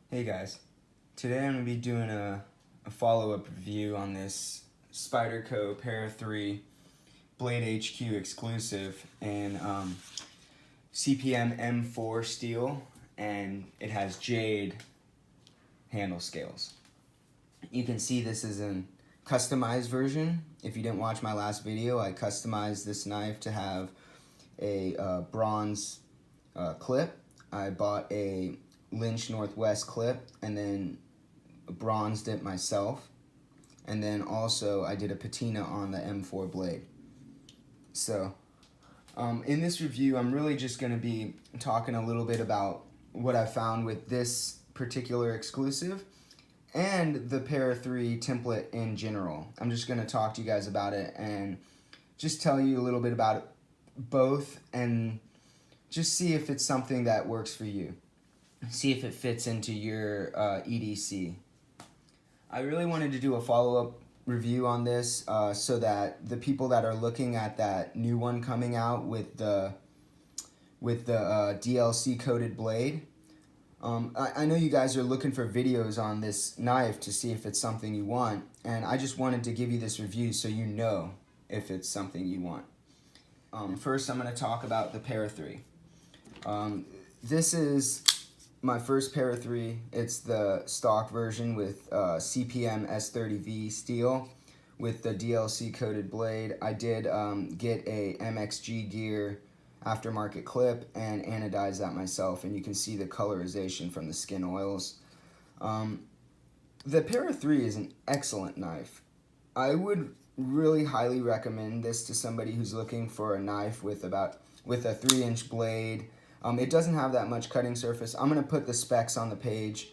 Hey guys, today I'm going to be doing a follow-up review on this Spyderco Para 3 BladeHQ exclusive and CPM M4 steel, and it has jade handle scales. You can see this is a customized version. If you didn't watch my last video, I customized this knife to have a bronze clip. I bought a Lynch Northwest clip and then bronzed it myself, and then also I did a patina on the M4 blade. So in this review I'm really just going to be talking a little bit about what I found with this particular exclusive and the Para 3 template in general. I'm just going to talk to you guys about it and just tell you a little bit about it both and just see if it's something that works for you. See if it fits into your EDC. I really wanted to do a follow-up review on this so that the people that are looking at that new one coming out with the DLC coated blade, I know you guys are looking for videos on this knife to see if it's something you want, and I just wanted to give you this review so you know if it's something you want. First I'm going to talk about the Para 3. This is my first Para 3. It's the stock version with CPM S30V steel with the DLC coated blade. I did get a MXG gear aftermarket clip and anodize that myself, and you can see the colorization from the skin oils. The Para 3 is an excellent knife. I would really highly recommend this to somebody who's looking for a knife with a 3-inch blade. It doesn't have that much cutting surface. I'm going to put the specs on the page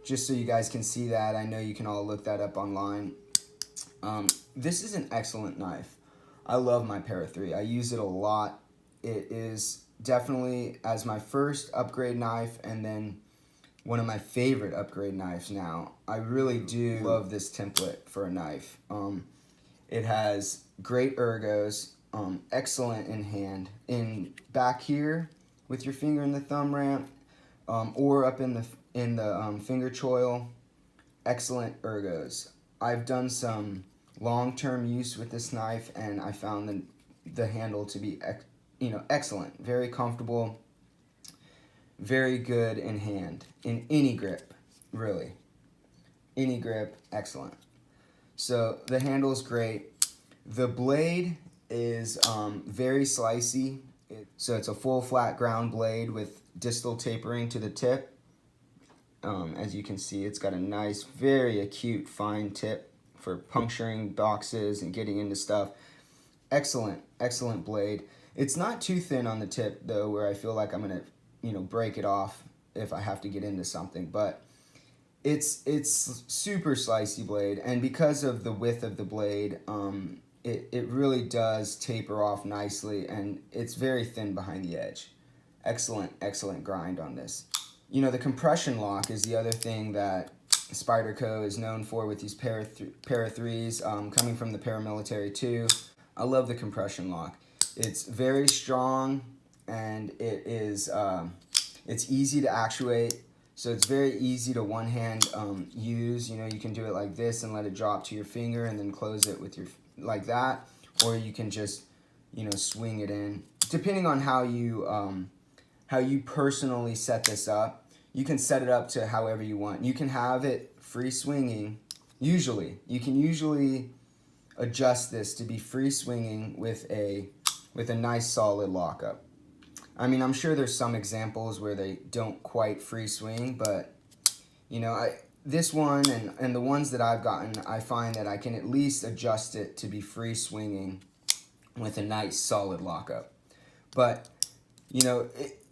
just so you guys can see that. I know you can all look that up online. This is an excellent knife. I love my Para 3. I use it a lot. It is definitely as my first upgrade knife and then one of my favorite upgrade knives now. I really do love this template for a knife. It has great ergos, excellent in hand. In back here, with your finger in the thumb ramp, or up in the finger choil, excellent ergos. I've done some long-term use with this knife, and I found the handle to be excellent, very comfortable, very good in hand, in any grip, really. Any grip, excellent. So the handle's great. The blade is very slicey. So it's a full flat ground blade with distal tapering to the tip. As you can see, it's got a nice, very acute, fine tip for puncturing boxes and getting into stuff. Excellent, excellent blade. It's not too thin on the tip though, where I feel like I'm gonna, break it off if I have to get into something. But it's super slicey blade, and because of the width of the blade, it really does taper off nicely, and it's very thin behind the edge. Excellent, excellent grind on this. The compression lock is the other thing that Spyderco is known for with these Para 3s, coming from the paramilitary too. I love the compression lock. It's very strong, and it's easy to actuate. So it's very easy to one-hand use. You can do it like this and let it drop to your finger and then close it with your like that, or you can just swing it in. Depending on how you personally set this up, you can set it up to however you want. You can have it free swinging. You can usually adjust this to be free swinging with a nice solid lockup. I mean, I'm sure there's some examples where they don't quite free swing, but this one and the ones that I've gotten, I find that I can at least adjust it to be free swinging with a nice solid lockup. But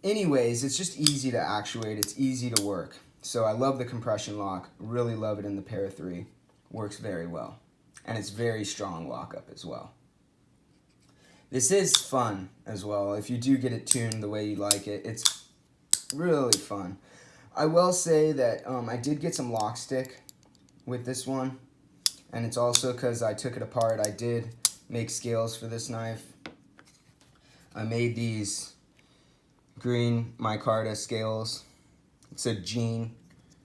anyways, it's just easy to actuate. It's easy to work. So I love the compression lock. Really love it in the Para 3. Works very well, and it's very strong lockup as well. This is fun as well. If you do get it tuned the way you like it, it's really fun. I will say that I did get some lock stick with this one, and it's also because I took it apart. I did make scales for this knife. I made these green micarta scales. It's a jean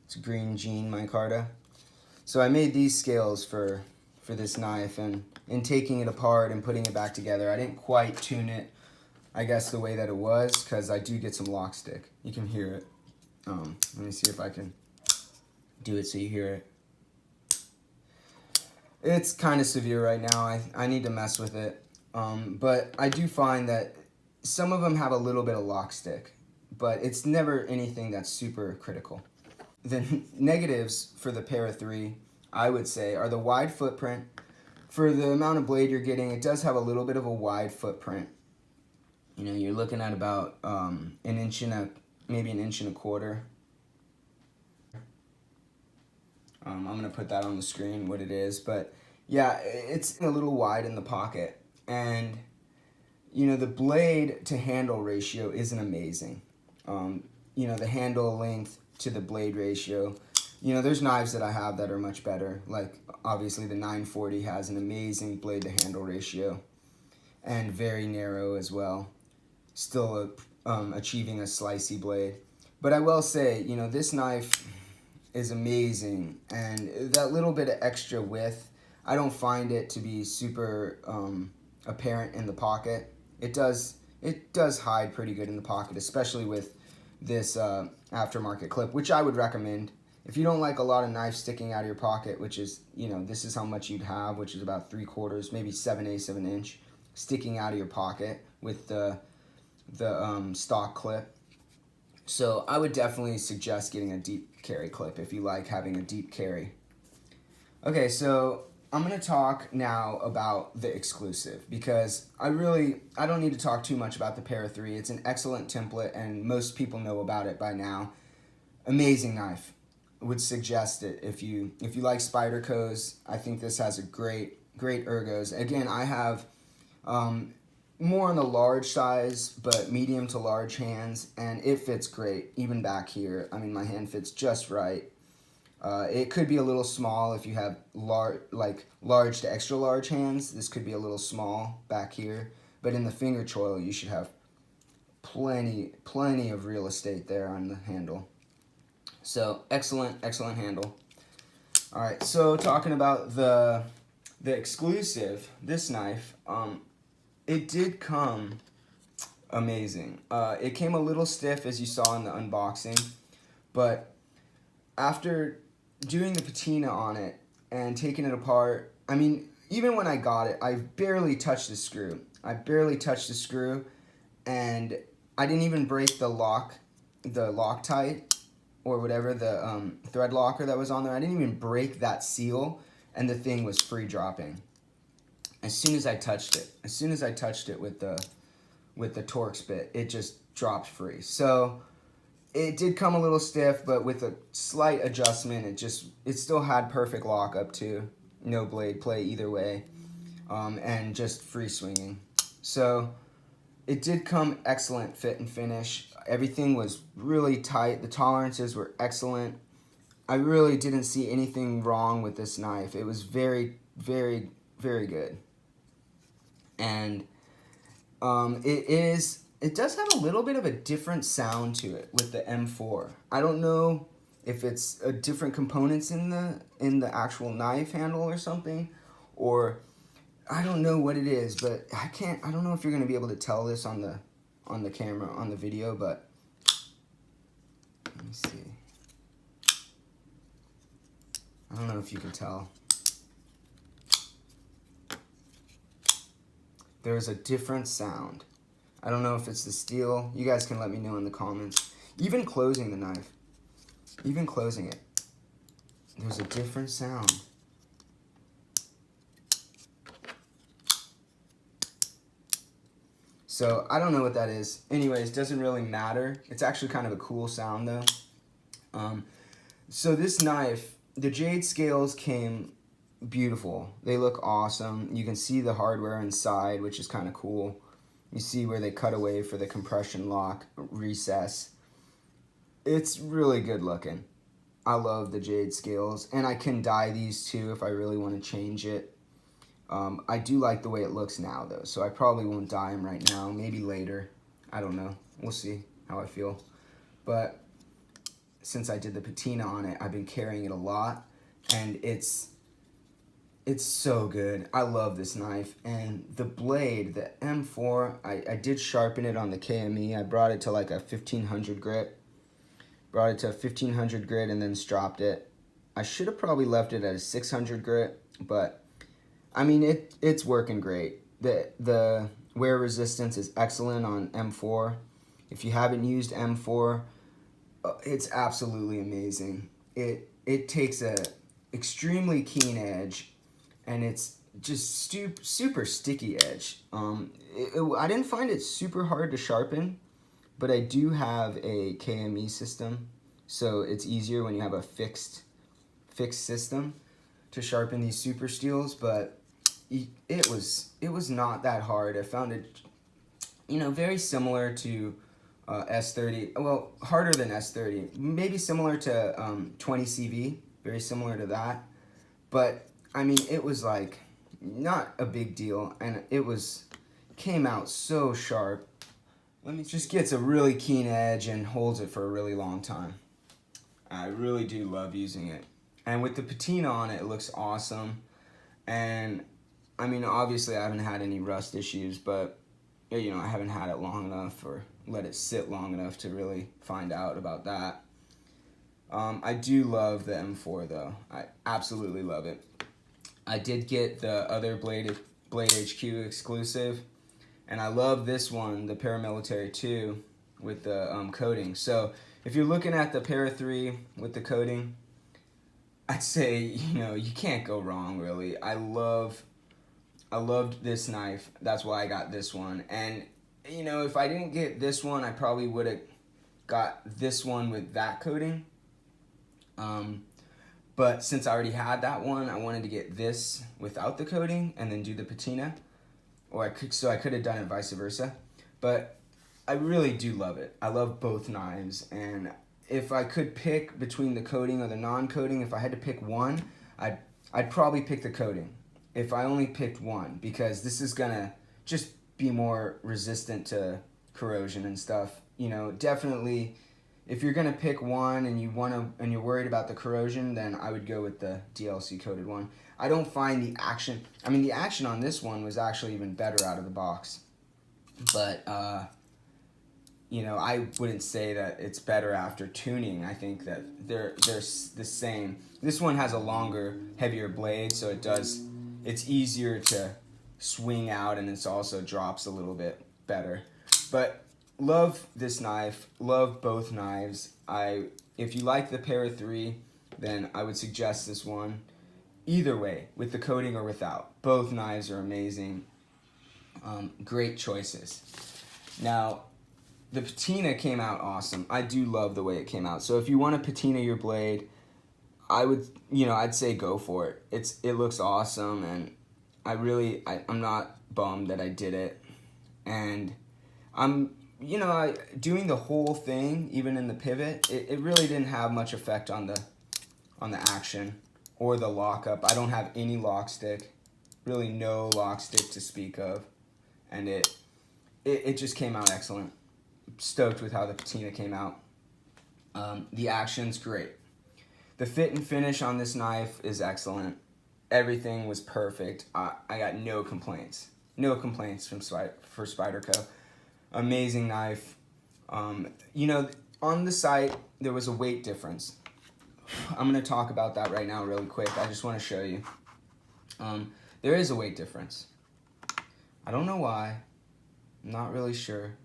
It's a green jean micarta. So I made these scales for this knife, and in taking it apart and putting it back together, I didn't quite tune it, I guess, the way that it was, because I do get some lock stick. You can hear it. Let me see if I can do it so you hear it. It's kind of severe right now. I need to mess with it. But I do find that some of them have a little bit of lock stick, but it's never anything that's super critical. The negatives for the Para 3, I would say, are the wide footprint. For the amount of blade you're getting, it does have a little bit of a wide footprint. You know, you're looking at about maybe an inch and a quarter. I'm going to put that on the screen, what it is. But yeah, it's a little wide in the pocket. And, you know, the blade to handle ratio isn't amazing. You know, the handle length to the blade ratio. You know, there's knives that I have that are much better. Like, obviously, the 940 has an amazing blade to handle ratio. And very narrow as well. Still achieving a slicey blade. But I will say, you know, this knife is amazing, and that little bit of extra width, I don't find it to be super apparent in the pocket. It does hide pretty good in the pocket, especially with this aftermarket clip, which I would recommend. If you don't like a lot of knives sticking out of your pocket, which is, you know, this is how much you'd have, which is about 3/4, maybe 7/8 of an inch sticking out of your pocket with the stock clip. So I would definitely suggest getting a deep carry clip if you like having a deep carry. Okay, so I'm going to talk now about the exclusive, because I don't need to talk too much about the Para 3. It's an excellent template, and most people know about it by now. Amazing knife. I would suggest it if you like Spydercos. I think this has a great ergos. Again, I have more on the large size, but medium to large hands, and it fits great, even back here. I mean, my hand fits just right. It could be a little small if you have large to extra large hands. This could be a little small back here, but in the finger choil, you should have plenty of real estate there on the handle. So excellent handle. All right, so talking about the exclusive, this knife, it did come amazing. It came a little stiff, as you saw in the unboxing, but after doing the patina on it and taking it apart, I mean, even when I got it, I barely touched the screw. And I didn't even break the Loctite or whatever, the thread locker that was on there. I didn't even break that seal, and the thing was free dropping. As soon as I touched it with the Torx bit, it just dropped free. So it did come a little stiff, but with a slight adjustment, it still had perfect lock up to, no blade play either way, and just free swinging. So it did come excellent fit and finish. Everything was really tight. The tolerances were excellent. I really didn't see anything wrong with this knife. It was very good. And it does have a little bit of a different sound to it with the M4. I don't know if it's different components in the actual knife handle or something, or I don't know what it is, but I don't know if you're going to be able to tell this on the camera, on the video, but let me see. I don't know if you can tell. There's a different sound. I don't know if it's the steel. You guys can let me know in the comments. Even closing the knife, even closing it, there's a different sound. So I don't know what that is. Anyways, doesn't really matter. It's actually kind of a cool sound though. So this knife, the jade scales came beautiful. They look awesome. You can see the hardware inside, which is kind of cool. You see where they cut away for the compression lock recess. It's really good looking. I love the jade scales, and I can dye these too if I really want to change it. I do like the way it looks now though, so I probably won't dye them right now, maybe later. I don't know. We'll see how I feel. But since I did the patina on it, I've been carrying it a lot, and it's so good. I love this knife. And the blade, the M4, I did sharpen it on the KME. I brought it to like a 1500 grit. Brought it to a 1500 grit and then stropped it. I should have probably left it at a 600 grit, but I mean, it's working great. The wear resistance is excellent on M4. If you haven't used M4, it's absolutely amazing. It takes a extremely keen edge, and it's just super sticky edge. I didn't find it super hard to sharpen, but I do have a KME system, so it's easier when you have a fixed system to sharpen these super steels. But it was not that hard. I found it, very similar to S30. Well, harder than S30. Maybe similar to 20 CV. Very similar to that. But I mean, it was like not a big deal, and it came out so sharp. Just gets a really keen edge and holds it for a really long time. I really do love using it. And with the patina on it, it looks awesome. And I mean, obviously I haven't had any rust issues, but I haven't had it long enough or let it sit long enough to really find out about that. I do love the M4 though. I absolutely love it. I did get the other BladeHQ exclusive, and I love this one, the Paramilitary 2, with the coating. So if you're looking at the Para 3 with the coating, I'd say, you can't go wrong, really. I loved this knife. That's why I got this one. And, if I didn't get this one, I probably would have got this one with that coating. But since I already had that one, I wanted to get this without the coating and then do the patina. So I could have done it vice versa. But I really do love it. I love both knives, and if I could pick between the coating or the non-coating, if I had to pick one, I'd probably pick the coating if I only picked one, because this is gonna just be more resistant to corrosion and stuff. Definitely, if you're gonna pick one and you're worried about the corrosion, then I would go with the DLC coated one. I don't find the action. I mean, the action on this one was actually even better out of the box, but I wouldn't say that it's better after tuning. I think that they're the same. This one has a longer, heavier blade, so it's easier to swing out, and it also drops a little bit better. But love this knife, love both knives. If you like the Para 3, then I would suggest this one. Either way, with the coating or without. Both knives are amazing. Great choices. Now, the patina came out awesome. I do love the way it came out. So if you want to patina your blade, I'd say go for it. It looks awesome, and I'm not bummed that I did it. And I'm doing the whole thing, even in the pivot, it really didn't have much effect on the action or the lockup. I don't have any lock stick, really no lock stick to speak of, and it just came out excellent. Stoked with how the patina came out. The action's great. The fit and finish on this knife is excellent. Everything was perfect. I got no complaints. No complaints for Spyderco. Amazing knife. On the site, there was a weight difference. I'm going to talk about that right now really quick. I just want to show you. There is a weight difference. I don't know why. I'm not really sure.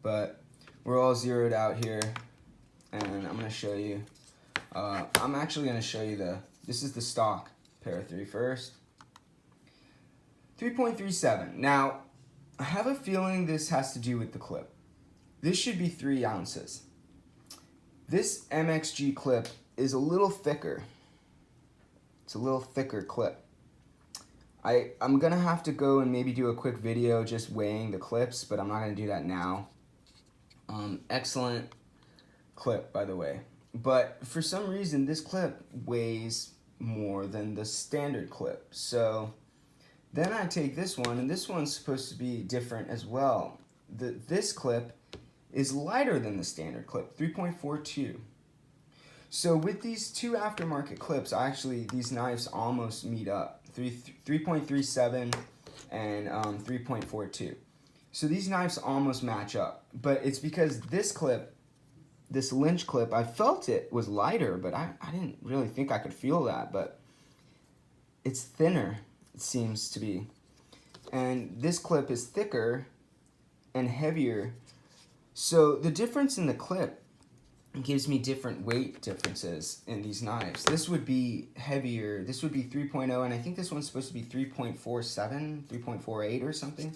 But we're all zeroed out here, and I'm going to show you. I'm actually going to show you this is the stock Para 3 first. 3.37. Now, I have a feeling this has to do with the clip. This should be 3 ounces. This MXG clip is a little thicker. It's a little thicker clip. I'm going to have to go and maybe do a quick video just weighing the clips, but I'm not going to do that now. Excellent clip, by the way. But for some reason, this clip weighs more than the standard clip. So then I take this one, and this one's supposed to be different as well. This clip is lighter than the standard clip, 3.42. So with these two aftermarket clips, actually these knives almost meet up. 3.37 and 3.42. So these knives almost match up, but it's because this clip, this Lynch clip, I felt it was lighter, but I didn't really think I could feel that, but it's thinner, it seems to be. And this clip is thicker and heavier. So the difference in the clip gives me different weight differences in these knives. This would be heavier. This would be 3.0, and I think this one's supposed to be 3.47, 3.48 or something.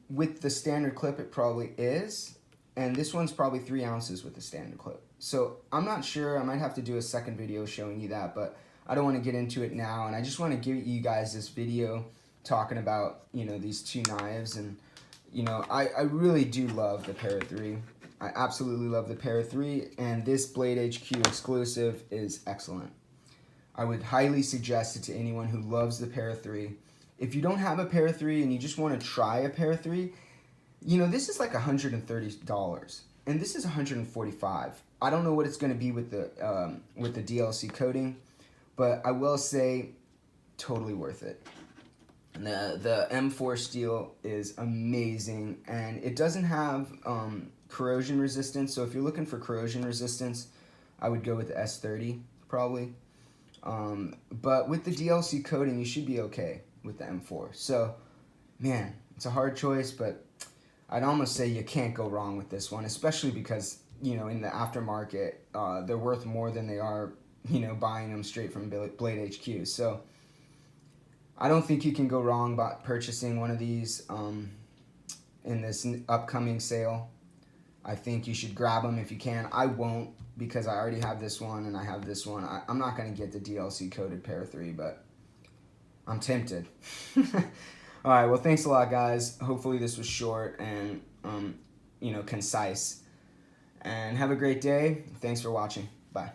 With the standard clip, it probably is, and this one's probably 3 ounces with the standard clip. So I'm not sure. I might have to do a second video showing you that, but I don't want to get into it now, and I just want to give you guys this video talking about, you know, these two knives. And you know, I really do love the Para 3. I absolutely love the Para 3, and this BladeHQ exclusive is excellent. I would highly suggest it to anyone who loves the Para 3. If you don't have a Para 3 and you just want to try a Para 3, you know, this is like $130, and this is $145. I don't know what it's going to be with the DLC coating, but I will say, totally worth it. The M4 steel is amazing, and it doesn't have corrosion resistance. So if you're looking for corrosion resistance, I would go with the S30 probably. But with the DLC coating, you should be okay with the M4. So, man, it's a hard choice, but I'd almost say you can't go wrong with this one, especially because, you know, in the aftermarket, they're worth more than they are, you know, buying them straight from BladeHQ. So I don't think you can go wrong about purchasing one of these in this upcoming sale. I think you should grab them if you can. I won't, because I already have this one and I have this one. I'm not going to get the DLC coated Para 3, but I'm tempted. All right, well, thanks a lot, guys. Hopefully this was short and, you know, concise. And have a great day. Thanks for watching. Bye.